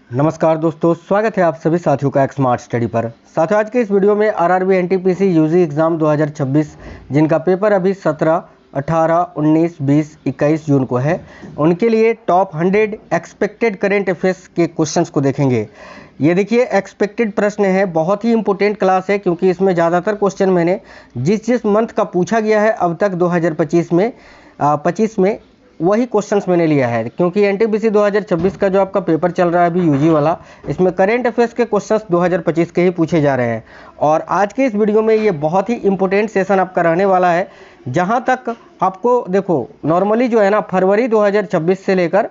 नमस्कार दोस्तों, स्वागत है आप सभी साथियों का एक स्मार्ट स्टडी पर। साथियों, आज के इस वीडियो में आरआरबी एनटीपीसी यूजी एग्ज़ाम 2026 जिनका पेपर अभी 17, 18, 19, 20, 21 जून को है, उनके लिए टॉप 100 एक्सपेक्टेड करेंट अफेयर्स के क्वेश्चंस को देखेंगे। ये देखिए एक्सपेक्टेड प्रश्न है, बहुत ही इंपॉर्टेंट क्लास है क्योंकि इसमें ज़्यादातर क्वेश्चन मैंने जिस मंथ का पूछा गया है अब तक 2025 में वही क्वेश्चंस मैंने लिया है, क्योंकि एनटीपीसी 2026 का जो आपका पेपर चल रहा है अभी यूजी वाला, इसमें करेंट अफेयर्स के क्वेश्चंस 2025 के ही पूछे जा रहे हैं। और आज के इस वीडियो में ये बहुत ही इंपॉर्टेंट सेशन आपका रहने वाला है, जहां तक आपको देखो नॉर्मली जो है ना फरवरी 2026 से लेकर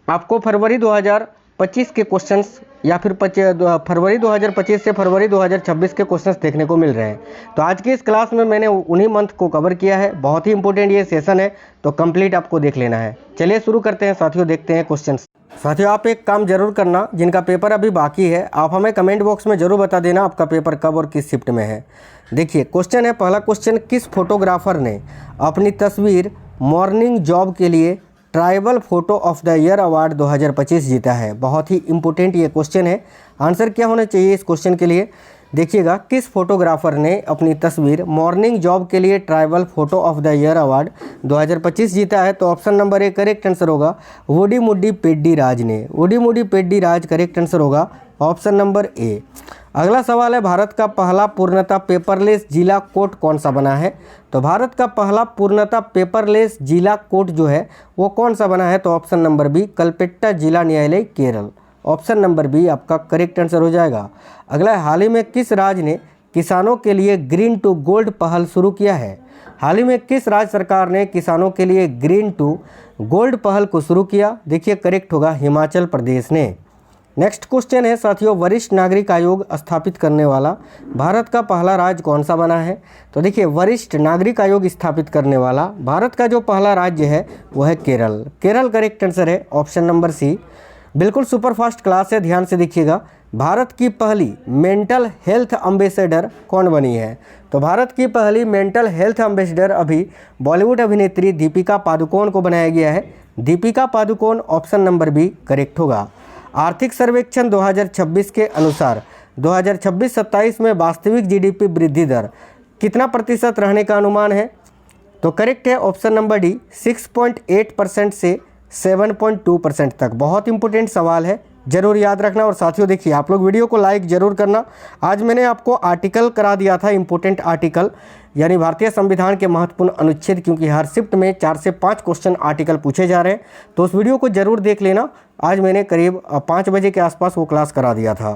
आपको फरवरी 2025 के क्वेश्चंस या फिर फरवरी 2025 से फरवरी 2026 के क्वेश्चंस देखने को मिल रहे हैं। तो आज की इस क्लास में मैंने उन्हीं मंथ को कवर किया है। बहुत ही इंपॉर्टेंट ये सेशन है, तो कंप्लीट आपको देख लेना है। चलिए शुरू करते हैं साथियों, देखते हैं क्वेश्चंस। साथियों, आप एक काम जरूर करना, जिनका पेपर अभी बाकी है आप हमें कमेंट बॉक्स में जरूर बता देना आपका पेपर कब और किस शिफ्ट में है। देखिए क्वेश्चन है, पहला क्वेश्चन, किस फोटोग्राफर ने अपनी तस्वीर मॉर्निंग जॉब के लिए tribal photo of the year award 2025 जीता है? बहुत ही इंपॉर्टेंट ये क्वेश्चन है। आंसर क्या होना चाहिए इस क्वेश्चन के लिए? देखिएगा, किस फोटोग्राफर ने अपनी तस्वीर मॉर्निंग जॉब के लिए tribal photo of the year award 2025 जीता है? तो option number A correct answer होगा वुडीमुडी पेड्डी राज ने। वुडीमुडी पेड्डी राज करेक्ट आंसर होगा ऑप्शन नंबर ए। अगला सवाल है, भारत का पहला पूर्णतः पेपरलेस जिला कोर्ट कौन सा बना है? तो भारत का पहला पूर्णतः पेपरलेस जिला कोर्ट जो है वो कौन सा बना है? तो ऑप्शन नंबर बी कलपेट्टा जिला न्यायालय केरल। ऑप्शन नंबर बी आपका करेक्ट आंसर हो जाएगा। अगला है, हाल ही में किस राज्य ने किसानों के लिए ग्रीन टू गोल्ड पहल शुरू किया है? हाल ही में किस राज्य सरकार ने किसानों के लिए ग्रीन टू गोल्ड पहल को शुरू किया? देखिए करेक्ट होगा हिमाचल प्रदेश ने। नेक्स्ट क्वेश्चन है साथियों, वरिष्ठ नागरिक आयोग स्थापित करने वाला भारत का पहला राज्य कौन सा बना है? तो देखिए वरिष्ठ नागरिक आयोग स्थापित करने वाला भारत का जो पहला राज्य है वो है केरल। केरल करेक्ट आंसर है ऑप्शन नंबर सी। बिल्कुल सुपरफास्ट क्लास है, ध्यान से देखिएगा। भारत की पहली मेंटल हेल्थ एम्बेसडर कौन बनी है? तो भारत की पहली मेंटल हेल्थ एम्बेसडर अभी बॉलीवुड अभिनेत्री दीपिका पादुकोण को बनाया गया है। Deepika Padukone option number B correct होगा। आर्थिक सर्वेक्षण 2026 के अनुसार 2026-27 में वास्तविक जीडीपी वृद्धि दर कितना प्रतिशत रहने का अनुमान है? तो करेक्ट है ऑप्शन नंबर डी 6.8% से 7.2% तक। बहुत इंपॉर्टेंट सवाल है, जरूर याद रखना। और साथियों देखिए, आप लोग वीडियो को लाइक जरूर करना। आज मैंने आपको आर्टिकल करा दिया था, इंपॉर्टेंट आर्टिकल, यानी भारतीय संविधान के महत्वपूर्ण अनुच्छेद, क्योंकि हर शिफ्ट में 4 से 5 क्वेश्चन आर्टिकल पूछे जा रहे हैं, तो उस वीडियो को जरूर देख लेना। आज मैंने करीब 5 बजे के आसपास वो क्लास करा दिया था।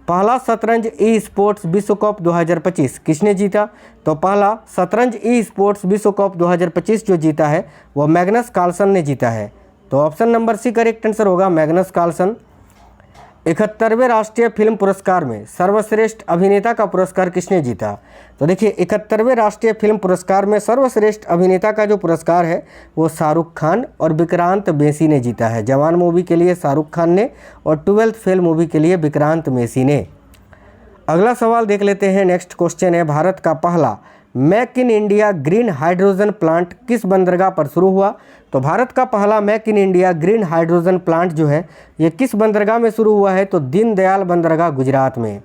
पहला शतरंज ई स्पोर्ट्स विश्व कप 2025 किसने जीता? तो पहला शतरंज ई स्पोर्ट्स विश्व कप 2025 जो जीता है वो मैग्नस कार्लसन ने जीता है। तो option number C correct answer होगा मैग्नस कार्लसन। 71वें राष्ट्रीय फिल्म पुरस्कार में सर्वश्रेष्ठ अभिनेता का पुरस्कार किसने जीता? तो देखिए 71वें राष्ट्रीय फिल्म पुरस्कार में सर्वश्रेष्ठ अभिनेता का जो पुरस्कार है वो शाहरुख खान और विक्रांत मेसी ने जीता है। जवान मूवी के लिए शाहरुख खान ने और 12th फेल मूवी के लिए विक्रांत मेसी ने। अगला सवाल देख लेते हैं। नेक्स्ट क्वेश्चन है, भारत का पहला make in India green hydrogen plant किस बंदरगाह पर शुरू हुआ? तो भारत का पहला make in India green hydrogen plant जो है ये किस बंदरगाह में शुरू हुआ है? तो दीनदयाल बंदरगाह गुजरात में।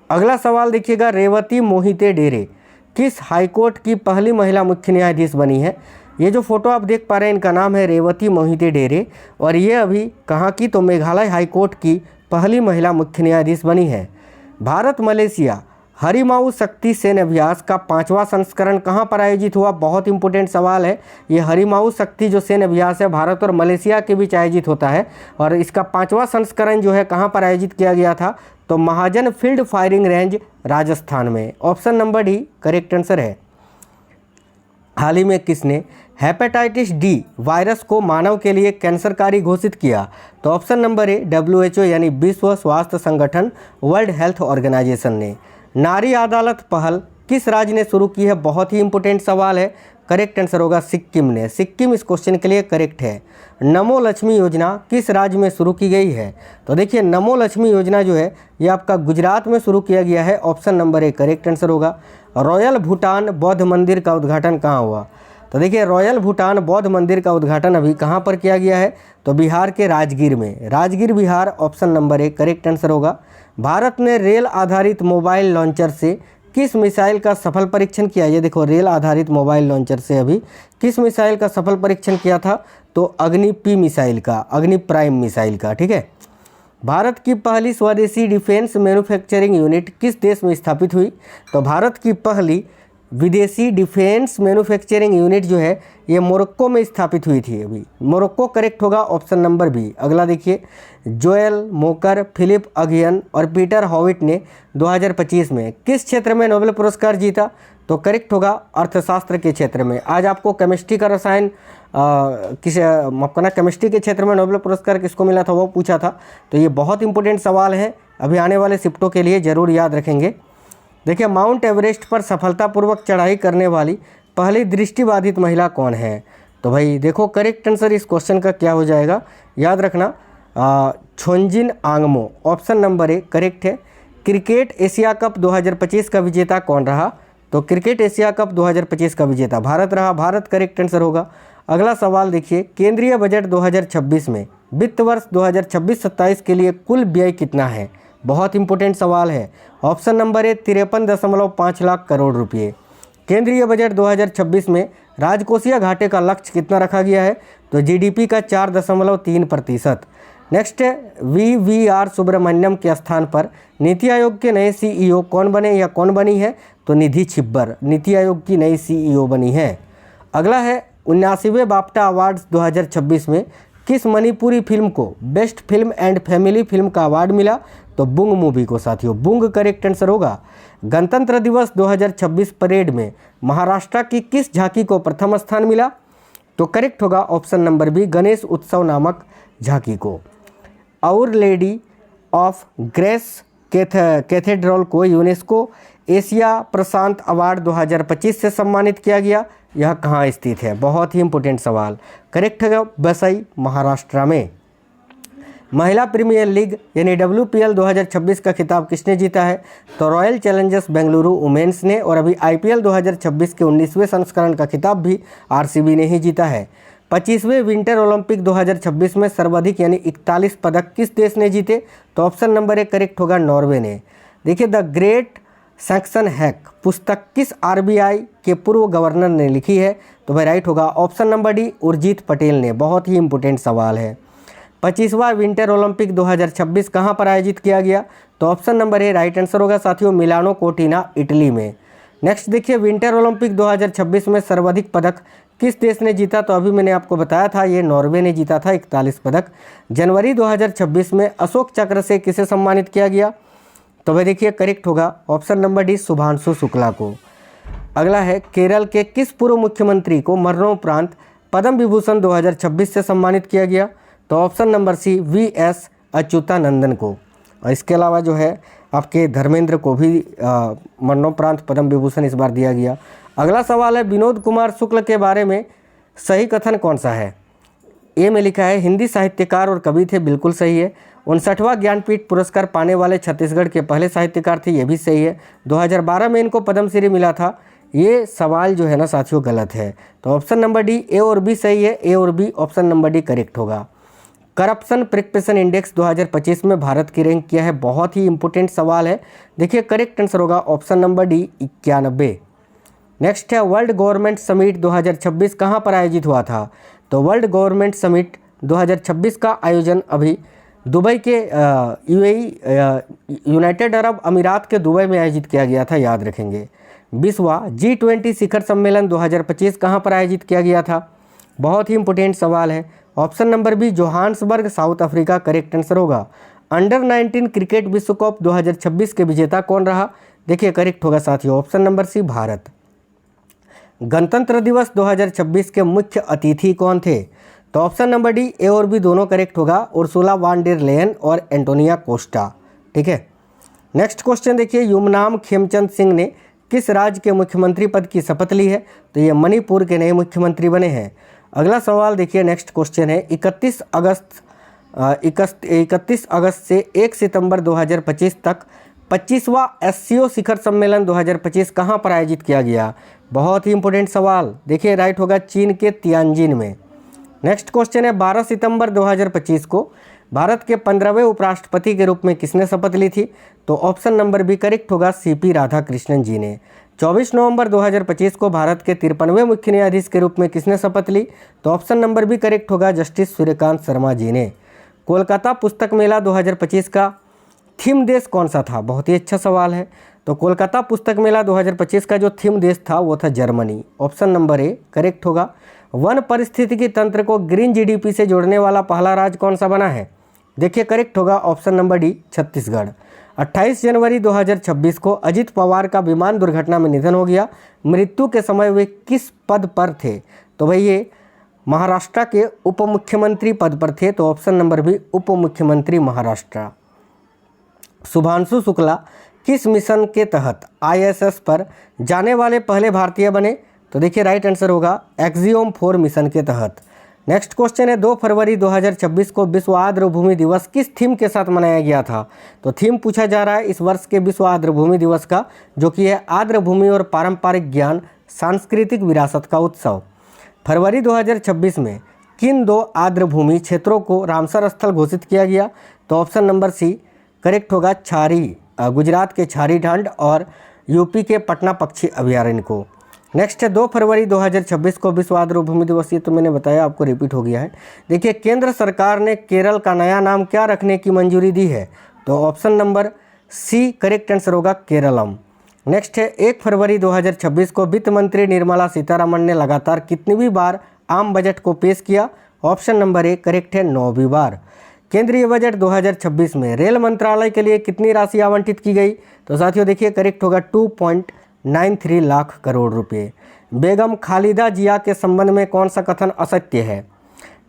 अगला सवाल देखिएगा, रेवती मोहिते डेरे किस हाईकोर्ट की पहली महिला मुख्य न्यायाधीश बनी है? ये जो फोटो आप देख पा रहे हैं इनका नाम है रेवती मोहिते डेरे, और ये अभी कहाँ की? तो मेघालय हाईकोर्ट की पहली महिला मुख्य न्यायाधीश बनी है। भारत मलेशिया हरिमाऊ शक्ति सैन्य अभ्यास का 5वां संस्करण कहाँ पर आयोजित हुआ? बहुत इंपॉर्टेंट सवाल है। ये हरिमाऊ शक्ति जो सैन्य अभ्यास है भारत और मलेशिया के बीच आयोजित होता है, और इसका 5वां संस्करण जो है कहाँ पर आयोजित किया गया था? तो महाजन फील्ड फायरिंग रेंज राजस्थान में। Option number D correct answer है। हाल ही में किसने हेपेटाइटिस डी वायरस को मानव के लिए कैंसरकारी घोषित किया? तो ऑप्शन नंबर ए WHO यानी विश्व स्वास्थ्य संगठन, वर्ल्ड हेल्थ ऑर्गेनाइजेशन ने। नारी अदालत पहल किस राज्य ने शुरू की है? बहुत ही इंपॉर्टेंट सवाल है, करेक्ट आंसर होगा सिक्किम ने। सिक्किम इस क्वेश्चन के लिए करेक्ट है। नमो लक्ष्मी योजना किस राज्य में शुरू की गई है? तो देखिए नमो लक्ष्मी योजना जो है ये आपका गुजरात में शुरू किया गया है। Option number A correct answer होगा। रॉयल भूटान बौद्ध मंदिर का उद्घाटन कहाँ हुआ? तो देखिए रॉयल भूटान बौद्ध मंदिर का उद्घाटन अभी कहाँ पर किया गया है, तो बिहार के राजगीर में, Rajgir Bihar option number 1 correct answer होगा। भारत ने रेल आधारित मोबाइल लॉन्चर से किस मिसाइल का सफल परीक्षण किया? ये देखो रेल आधारित मोबाइल लॉन्चर से अभी किस मिसाइल का सफल परीक्षण किया था, तो अग्नि पी मिसाइल का, अग्नि प्राइम मिसाइल का, ठीक है। भारत की पहली स्वदेशी डिफेंस मैन्युफैक्चरिंग यूनिट किस देश में स्थापित हुई? तो भारत की पहली विदेशी डिफेंस मैन्युफैक्चरिंग यूनिट जो है ये मोरक्को में स्थापित हुई थी। अभी मोरक्को करेक्ट होगा, ऑप्शन नंबर बी। अगला देखिए, जोएल मोकर, फिलिप अगियन और पीटर हॉविट ने 2025 में किस क्षेत्र में नोबेल पुरस्कार जीता? तो करेक्ट होगा अर्थशास्त्र के क्षेत्र में। आज आपको केमिस्ट्री का रसायन केमिस्ट्री के क्षेत्र में नोबेल पुरस्कार किसको मिला था वो पूछा था, तो ये बहुत इंपॉर्टेंट सवाल है, अभी आने वाले शिफ्टों के लिए ज़रूर याद रखेंगे। देखिए माउंट एवरेस्ट पर सफलतापूर्वक चढ़ाई करने वाली पहली दृष्टिबाधित महिला कौन है? तो भाई देखो करेक्ट आंसर इस क्वेश्चन का क्या हो जाएगा, याद रखना Chhonzin Angmo, option number 1 correct है। क्रिकेट एशिया कप 2025 का विजेता कौन रहा? तो क्रिकेट एशिया कप 2025 का विजेता भारत रहा, भारत करेक्ट आंसर होगा। अगला सवाल देखिए, केंद्रीय बजट 2026 में वित्त वर्ष 2026-27 के लिए कुल व्यय कितना है? बहुत इंपॉर्टेंट सवाल है। ऑप्शन नंबर 1 53.5 लाख करोड़ रुपये। केंद्रीय बजट 2026 में राजकोषीय घाटे का लक्ष्य कितना रखा गया है? तो जीडीपी का 4.3%। नेक्स्ट है VVR सुब्रमण्यम के स्थान पर नीति आयोग के नए CEO कौन बने या कौन बनी है? तो निधि छिब्बर नीति आयोग की नई CEO बनी है। अगला है 79वें बाफ्टा अवार्ड्स 2026 में किस मणिपुरी फिल्म को best film and family film का अवार्ड मिला? तो बुंग मूवी को साथियों, बुंग करेक्ट आंसर होगा। गणतंत्र दिवस 2026 परेड में महाराष्ट्र की किस झांकी को प्रथम स्थान मिला? तो करेक्ट होगा ऑप्शन नंबर बी, गणेश उत्सव नामक झांकी को। Our Lady of Grace Cathedral को यूनेस्को एशिया प्रशांत अवार्ड 2025 से सम्मानित किया गया, यह कहाँ स्थित है? बहुत ही इंपॉर्टेंट सवाल, करेक्ट है वसई महाराष्ट्र में। महिला प्रीमियर लीग यानी WPL 2026 का खिताब किसने जीता है? तो रॉयल चैलेंजर्स बेंगलुरु वुमेन्स ने, और अभी IPL 2026 के 19वें संस्करण का खिताब भी RCB ने ही जीता है। 25वें विंटर ओलंपिक 2026 में सर्वाधिक यानी 41 पदक किस देश ने जीते? तो ऑप्शन नंबर 1 करेक्ट होगा, नॉर्वे ने। देखिए द ग्रेट सैक्सन हैक पुस्तक किस RBI के पूर्व गवर्नर ने लिखी है? तो भाई राइट होगा option number D, Urjit Patel ने। बहुत ही इंपॉर्टेंट सवाल है। 25वां विंटर ओलंपिक 2026 कहाँ पर आयोजित किया गया? तो option number A right answer होगा साथियों, मिलानो कोर्टिना इटली में। नेक्स्ट देखिए, विंटर ओलंपिक 2026 में सर्वाधिक पदक किस देश ने जीता? तो अभी मैंने आपको बताया था ये नॉर्वे ने जीता था 41 पदक। जनवरी 2026 में अशोक चक्र से किसे सम्मानित किया गया? तो भाई देखिए करेक्ट होगा option number D, Shubhanshu Shukla को। अगला है, केरल के किस पूर्व मुख्यमंत्री को मरणोपरांत पद्म विभूषण 2026 से सम्मानित किया गया? तो option number C, VS Achuthanandan को। और इसके अलावा जो है आपके धर्मेंद्र को भी मरणोपरांत पद्म विभूषण इस बार दिया गया। अगला सवाल है, विनोद कुमार शुक्ल के बारे में सही कथन कौन सा है? ए में लिखा है हिंदी साहित्यकार और कवि थे, बिल्कुल सही है। 59वां ज्ञानपीठ पुरस्कार पाने वाले छत्तीसगढ़ के पहले साहित्यकार थे, ये भी सही है। 2012 में इनको पद्मश्री मिला था, ये सवाल जो है ना साथियों गलत है। तो ऑप्शन नंबर डी, ए और बी सही है, ए और B option number D correct होगा। करप्शन प्रिकपेशन इंडेक्स 2025 में भारत की रैंक क्या है? बहुत ही इंपॉर्टेंट सवाल है। देखिए करेक्ट आंसर होगा ऑप्शन नंबर डी, 91। नेक्स्ट है, वर्ल्ड गवर्नमेंट समिट 2026 कहाँ पर आयोजित हुआ था? तो वर्ल्ड गवर्नमेंट समिट 2026 का आयोजन अभी दुबई के यूनाइटेड अरब अमीरात के दुबई में आयोजित किया गया था, याद रखेंगे। 20वां G20 शिखर सम्मेलन 2025 कहाँ पर आयोजित किया गया था? बहुत ही इंपॉर्टेंट सवाल है। Option number B, Johannesburg South Africa correct answer होगा। अंडर 19 क्रिकेट विश्व कप 2026 के विजेता कौन रहा? देखिए करेक्ट होगा साथियों ऑप्शन नंबर सी, भारत। गणतंत्र दिवस 2026 के मुख्य अतिथि कौन थे? तो ऑप्शन नंबर डी, ए और बी दोनों करेक्ट होगा, उर्सुला वान डेर लेयन और एंटोनिया कोस्टा। ठीक है, नेक्स्ट क्वेश्चन देखिए, युमनाम खेमचंद सिंह ने किस राज्य के मुख्यमंत्री पद की शपथ ली है? तो ये मणिपुर के नए मुख्यमंत्री बने हैं। अगला सवाल देखिए, नेक्स्ट क्वेश्चन है, 31 अगस्त से 1 सितंबर 2025 तक 25वां एससीओ शिखर सम्मेलन 2025 कहाँ पर आयोजित किया गया? बहुत ही इंपॉर्टेंट सवाल। देखिए राइट होगा चीन के तियानजिन में। नेक्स्ट क्वेश्चन है 12 सितंबर 2025 को भारत के 15वें उपराष्ट्रपति के रूप में किसने शपथ ली थी? तो ऑप्शन नंबर बी करेक्ट होगा सीपी राधाकृष्णन जी ने। 24 नवंबर 2025 को भारत के 53वें मुख्य न्यायाधीश के रूप में किसने शपथ ली? तो ऑप्शन नंबर बी करेक्ट होगा जस्टिस सूर्यकांत शर्मा जी ने। कोलकाता पुस्तक मेला 2025 का थीम देश कौन सा था? बहुत ही अच्छा सवाल है। तो कोलकाता पुस्तक मेला 2025 का जो थीम देश था वो था Germany. Option number A correct होगा। वन पारिस्थितिकी तंत्र को ग्रीन जीडीपी से जोड़ने वाला पहला राज्य कौन सा बना है? देखिए करेक्ट होगा ऑप्शन नंबर डी छत्तीसगढ़। 28 जनवरी 2026 को अजित पवार का विमान दुर्घटना में निधन हो गया। मृत्यु के समय वे किस पद पर थे? तो भाई ये महाराष्ट्र के उप मुख्यमंत्री पद पर थे। तो ऑप्शन नंबर बी उप मुख्यमंत्री महाराष्ट्र। शुभांशु शुक्ला किस मिशन के तहत आईएसएस पर जाने वाले पहले भारतीय बने? तो देखिए राइट आंसर होगा एक्सियोम 4 मिशन के तहत। नेक्स्ट क्वेश्चन है 2 फरवरी 2026 को विश्व आर्द्रभूमि दिवस किस थीम के साथ मनाया गया था? तो थीम पूछा जा रहा है इस वर्ष के विश्व आर्द्रभूमि दिवस का, जो कि है आर्द्रभूमि और पारंपरिक ज्ञान सांस्कृतिक विरासत का उत्सव। फरवरी 2026 में किन 2 आर्द्रभूमि क्षेत्रों को रामसर स्थल घोषित किया गया? तो ऑप्शन नंबर सी करेक्ट होगा छारी, गुजरात के छारी ढांड और यूपी के पटना पक्षी अभयारण्य को। नेक्स्ट है 2 फरवरी 2026 को विश्व आर्द्रभूमि दिवस। ये तो मैंने बताया आपको, रिपीट हो गया है। देखिए केंद्र सरकार ने केरल का नया नाम क्या रखने की मंजूरी दी है? तो option number C correct answer होगा केरलम। नेक्स्ट है 1 फरवरी 2026 को वित्त मंत्री निर्मला सीतारमण ने लगातार कितनी बार आम बजट को पेश किया? ऑप्शन नंबर ए करेक्ट है 9वीं बार। केंद्रीय बजट 2026 में रेल मंत्रालय के लिए कितनी राशि आवंटित की गई? तो साथियों देखिए करेक्ट होगा 2.93 लाख करोड़ रुपए। बेगम खालिदा जिया के संबंध में कौन सा कथन असत्य है?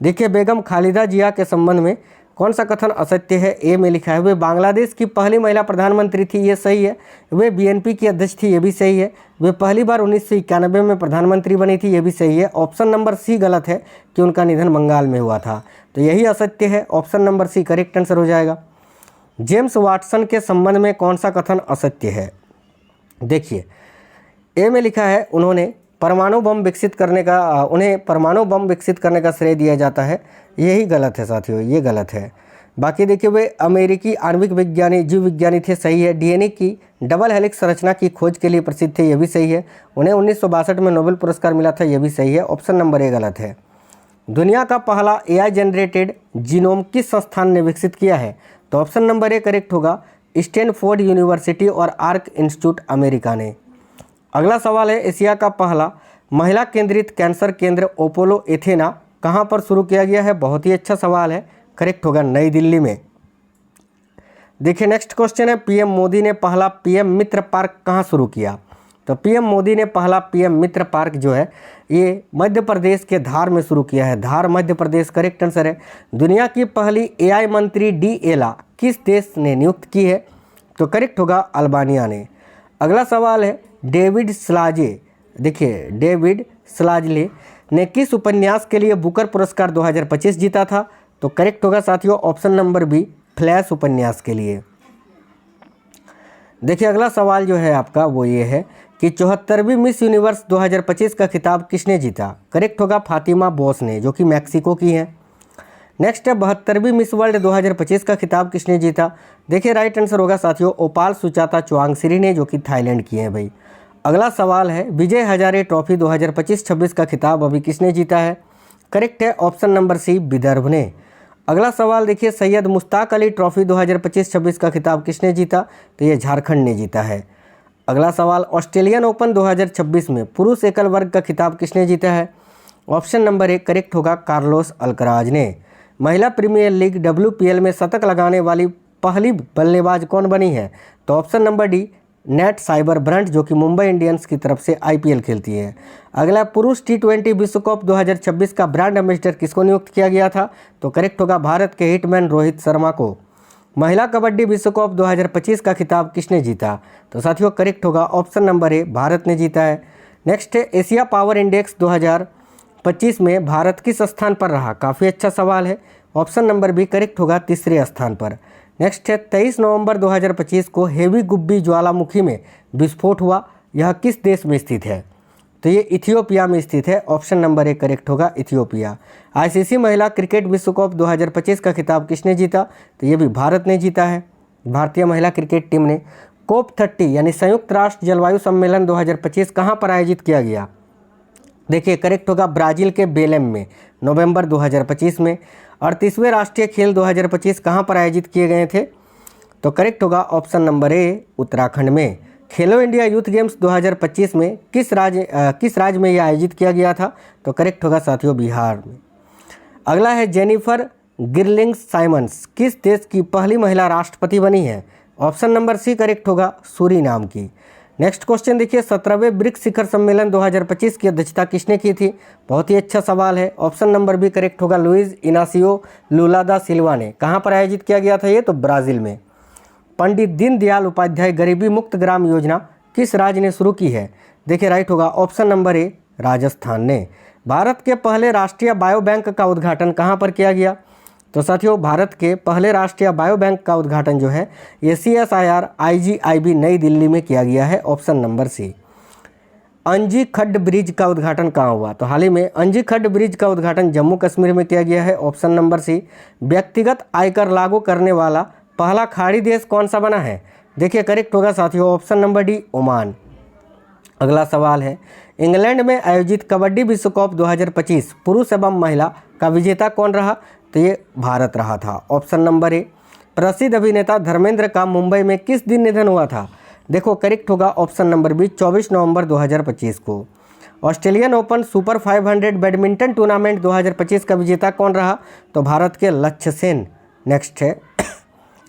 देखिए बेगम खालिदा जिया के संबंध में कौन सा कथन असत्य है? ए में लिखा है वे बांग्लादेश की पहली महिला प्रधानमंत्री थी, ये सही है। वे बीएनपी की अध्यक्ष थी, ये भी सही है। वे पहली बार 1991 में प्रधानमंत्री बनी थी, ये भी सही है। ऑप्शन नंबर सी गलत है कि उनका निधन बंगाल में हुआ था, तो यही असत्य है। Option number C correct answer हो जाएगा। जेम्स वाटसन के संबंध में कौन सा कथन असत्य है? देखिए ए में लिखा है उन्हें परमाणु बम विकसित करने का श्रेय दिया जाता है, यही गलत है साथियों, ये गलत है। बाकी देखिए वे अमेरिकी आणविक विज्ञानी जीव विज्ञानी थे, सही है। डीएनए की डबल हेलिक्स संरचना की खोज के लिए प्रसिद्ध थे, ये भी सही है। उन्हें 1962 में नोबेल पुरस्कार मिला था, ये भी सही है। ऑप्शन नंबर ए गलत है। दुनिया का पहला एआई जनरेटेड जीनोम किस संस्थान ने विकसित किया है? तो ऑप्शन नंबर ए करेक्ट होगा स्टैनफोर्ड यूनिवर्सिटी और आर्क इंस्टीट्यूट अमेरिका ने। अगला सवाल है एशिया का पहला महिला केंद्रित कैंसर केंद्र अपोलो एथेना कहाँ पर शुरू किया गया है? बहुत ही अच्छा सवाल है, करेक्ट होगा नई दिल्ली में। देखिए नेक्स्ट क्वेश्चन है पीएम मोदी ने पहला पीएम मित्र पार्क कहाँ शुरू किया? तो पीएम मोदी ने पहला पीएम मित्र पार्क जो है ये मध्य प्रदेश के धार में शुरू किया है। धार मध्य प्रदेश करेक्ट आंसर है। दुनिया की पहली एआई मंत्री डी एला किस देश ने नियुक्त की है? तो करेक्ट होगा अल्बानिया ने। अगला सवाल है डेविड स्लाजे, देखिए डेविड स्लाजले ने किस उपन्यास के लिए बुकर पुरस्कार 2025 जीता था? तो करेक्ट होगा साथियों ऑप्शन नंबर बी फ्लैश उपन्यास के लिए। देखिए अगला सवाल जो है आपका वो ये है कि 74वीं मिस यूनिवर्स 2025 का खिताब किसने जीता? करेक्ट होगा फातिमा बोस ने, जो कि मैक्सिको की हैं। नेक्स्ट है 72वीं मिस वर्ल्ड 2025 का खिताब किसने जीता? देखिए राइट आंसर होगा साथियों ओपाल सुचाता चुआंगसिरी ने, जो कि थाईलैंड की हैं भाई। अगला सवाल है विजय हजारे ट्रॉफी 2025-26 का खिताब अभी किसने जीता है? करेक्ट है ऑप्शन नंबर सी विदर्भ ने। अगला सवाल देखिए सैयद मुश्ताक अली ट्रॉफी 2025-26 का खिताब किसने जीता? तो ये झारखंड ने जीता है। अगला सवाल ऑस्ट्रेलियन ओपन 2026 में पुरुष एकल वर्ग का खिताब किसने जीता है? ऑप्शन नंबर ए करेक्ट होगा कार्लोस अल्कराज ने। महिला प्रीमियर लीग WPL में शतक लगाने वाली पहली बल्लेबाज कौन बनी है? तो option number D net Sciver Brunt, जो कि मुंबई इंडियंस की तरफ से IPL खेलती है। अगला पुरुष T20 विश्व कप 2026 का ब्रांड एम्बेसडर किसको नियुक्त किया गया था? तो करेक्ट होगा भारत के हिटमैन रोहित शर्मा को। महिला कबड्डी विश्व कप 2025 का खिताब किसने जीता? तो साथियों करेक्ट होगा ऑप्शन नंबर ए भारत ने जीता है। नेक्स्ट है एशिया पावर इंडेक्स 2025 में भारत किस स्थान पर रहा? काफ़ी अच्छा सवाल है। ऑप्शन नंबर बी करेक्ट होगा तीसरे स्थान पर। नेक्स्ट है 23 नवंबर 2025 को हेवी गुब्बी ज्वालामुखी में विस्फोट हुआ, यह किस देश में स्थित है? तो ये इथियोपिया में स्थित है। ऑप्शन नंबर 1 करेक्ट होगा, इथियोपिया। आईसीसी महिला क्रिकेट विश्व कप 2025 का खिताब किसने जीता? तो ये भी भारत ने जीता है। भारतीय महिला क्रिकेट टीम ने COP 30 यानी संयुक्त राष्ट्र जलवायु सम्मेलन 2025 कहाँ पर आयोजित किया गया? देखिए करेक्ट होगा ब्राज़ील के बेलेम में, नवंबर 2025 में। 38वें राष्ट्रीय खेल 2025 कहाँ पर आयोजित किए गए थे? तो करेक्ट होगा ऑप्शन नंबर ए, उत्तराखंड में। खेलो इंडिया यूथ गेम्स 2025 में किस राज्य में यह आयोजित किया गया था? तो करेक्ट होगा साथियों, बिहार में। अगला है जेनिफर गिरलिंग साइमंस किस देश की पहली महिला राष्ट्रपति बनी है? ऑप्शन नंबर सी करेक्ट होगा, सूरीनाम की। नेक्स्ट क्वेश्चन देखिए, 17वें ब्रिक्स शिखर सम्मेलन 2025 की अध्यक्षता किसने की थी? बहुत ही अच्छा सवाल है। ऑप्शन नंबर बी करेक्ट होगा, लुइज इनासियो लुला दा सिल्वा ने। कहाँ पर आयोजित किया गया था ये? तो ब्राज़ील में। पंडित दीनदयाल उपाध्याय गरीबी मुक्त ग्राम योजना किस राज्य ने शुरू की है? देखिए राइट होगा ऑप्शन नंबर ए, राजस्थान ने। भारत के पहले राष्ट्रीय बायो बैंक का उद्घाटन कहाँ पर किया गया? तो साथियों भारत के पहले राष्ट्रीय बायो बैंक का उद्घाटन जो है ये CSIR IGIB नई दिल्ली में किया गया है। Option number C. Anji Khad bridge का उद्घाटन कहाँ हुआ? तो हाल ही में अंजी खड्ड ब्रिज का उद्घाटन जम्मू कश्मीर में किया गया है। Option number C. व्यक्तिगत आयकर लागू करने वाला पहला खाड़ी देश कौन सा बना है? देखिए करेक्ट होगा साथियों, ऑप्शन नंबर डी, ओमान। अगला सवाल है, इंग्लैंड में आयोजित कबड्डी विश्व कप 2025 पुरुष एवं महिला का विजेता कौन रहा? तो ये भारत रहा था। Option number A. प्रसिद्ध अभिनेता धर्मेंद्र का मुंबई में किस दिन निधन हुआ था? देखो करेक्ट होगा ऑप्शन नंबर बी, 24 नवंबर 2025 को। Australian open super 500 badminton tournament 2025 का विजेता कौन रहा? तो भारत के लक्ष्य सेन। नेक्स्ट है,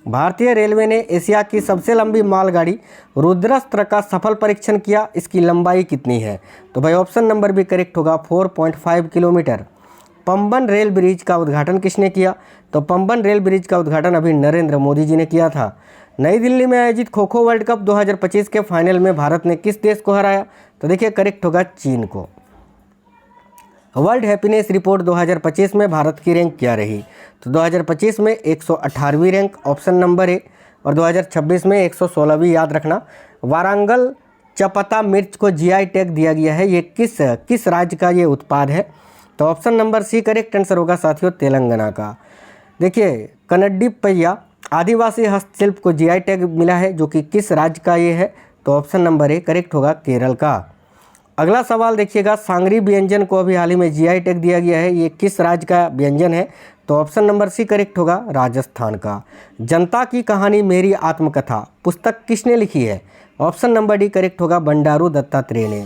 भारतीय रेलवे ने एशिया की सबसे लंबी मालगाड़ी रुद्रस्त्र का सफल परीक्षण किया, इसकी लंबाई कितनी है? तो भाई ऑप्शन नंबर बी करेक्ट होगा, 4.5 किलोमीटर। पंबन रेल ब्रिज का उद्घाटन किसने किया? तो पंबन रेल ब्रिज का उद्घाटन अभी नरेंद्र मोदी जी ने किया था। नई दिल्ली में आयोजित खो खो वर्ल्ड कप 2025 के फाइनल में भारत ने किस देश को हराया? तो देखिए करेक्ट होगा, चीन को। वर्ल्ड हैप्पीनेस रिपोर्ट 2025 में भारत की रैंक क्या रही? तो 2025 में 118वीं रैंक, ऑप्शन नंबर ए। और 2026 में 116वीं, याद रखना। वारंगल चपता मिर्च को GI टैग दिया गया है, ये किस राज्य का ये उत्पाद है? तो option number C correct answer होगा साथियों, तेलंगाना का। देखिए कन्नडी पहिया आदिवासी हस्तशिल्प को GI टैग मिला है, जो कि किस राज्य का ये है? तो ऑप्शन नंबर ए करेक्ट होगा, केरल का। अगला सवाल देखिएगा, सांगरी व्यंजन को अभी हाल ही में GI टैग दिया गया है, ये किस राज्य का व्यंजन है? तो ऑप्शन नंबर सी करेक्ट होगा, राजस्थान का। जनता की कहानी मेरी आत्मकथा पुस्तक किसने लिखी है? ऑप्शन नंबर डी करेक्ट होगा, बंडारू दत्तात्रेय ने।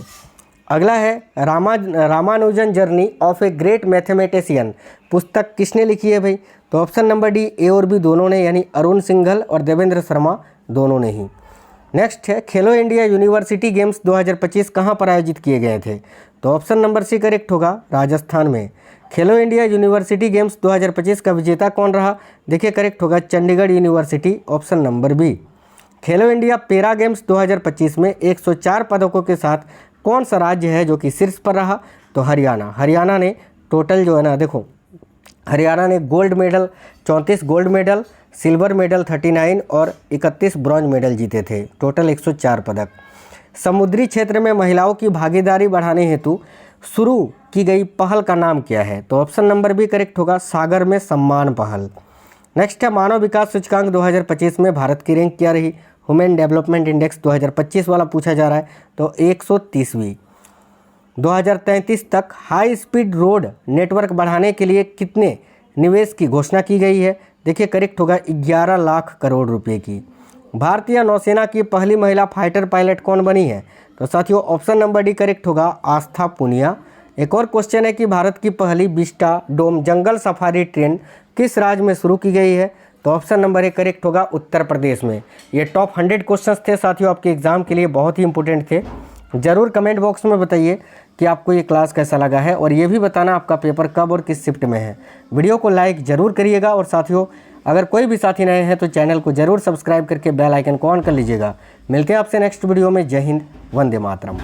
अगला है, Ramanujan journey of a great mathematician पुस्तक किसने लिखी है भाई? तो ऑप्शन नंबर डी, ए और बी दोनों ने, यानी अरुण सिंघल और देवेंद्र शर्मा दोनों ने ही। नेक्स्ट है, खेलो इंडिया यूनिवर्सिटी गेम्स 2025 कहाँ पर आयोजित किए गए थे? तो ऑप्शन नंबर सी करेक्ट होगा, राजस्थान में। खेलो इंडिया यूनिवर्सिटी गेम्स 2025 का विजेता कौन रहा? देखिए करेक्ट होगा, Chandigarh university, option number B. Khelo India para games 2025 में 104 पदकों के साथ कौन सा राज्य है जो कि शीर्ष पर रहा? तो हरियाणा ने टोटल जो है ना, देखो हरियाणा ने gold medal 34 gold medal, silver medal 39 और 31 ब्रॉन्ज मेडल जीते थे, टोटल 104 पदक। समुद्री क्षेत्र में महिलाओं की भागीदारी बढ़ाने हेतु शुरू की गई पहल का नाम क्या है? तो ऑप्शन नंबर बी करेक्ट होगा, सागर में सम्मान पहल। नेक्स्ट है, मानव विकास सूचकांक 2025 में भारत की रैंक क्या रही? ह्यूमन डेवलपमेंट इंडेक्स 2025 वाला पूछा जा रहा है, तो 130वीं। 2033 तक हाई स्पीड रोड नेटवर्क बढ़ाने के लिए कितने निवेश की घोषणा की गई है? देखिए करेक्ट होगा, 11 लाख करोड़ रुपए की। भारतीय नौसेना की पहली महिला फाइटर पायलट कौन बनी है? तो साथियों ऑप्शन नंबर डी करेक्ट होगा, आस्था पुनिया। एक और क्वेश्चन है कि भारत की पहली विस्टा डोम जंगल सफारी ट्रेन किस राज्य में शुरू की गई है? तो ऑप्शन नंबर ए करेक्ट होगा, उत्तर प्रदेश में। ये टॉप 100 क्वेश्चंस थे साथियों, आपके एग्जाम के लिए बहुत ही इंपॉर्टेंट थे। ज़रूर कमेंट बॉक्स में बताइए कि आपको ये क्लास कैसा लगा है, और ये भी बताना आपका पेपर कब और किस शिफ्ट में है। वीडियो को लाइक ज़रूर करिएगा, और साथियों अगर कोई भी साथी नए हैं तो चैनल को ज़रूर सब्सक्राइब करके बेल आइकन को ऑन कर लीजिएगा। मिलते हैं आपसे नेक्स्ट वीडियो में। जय हिंद, वंदे मातरम।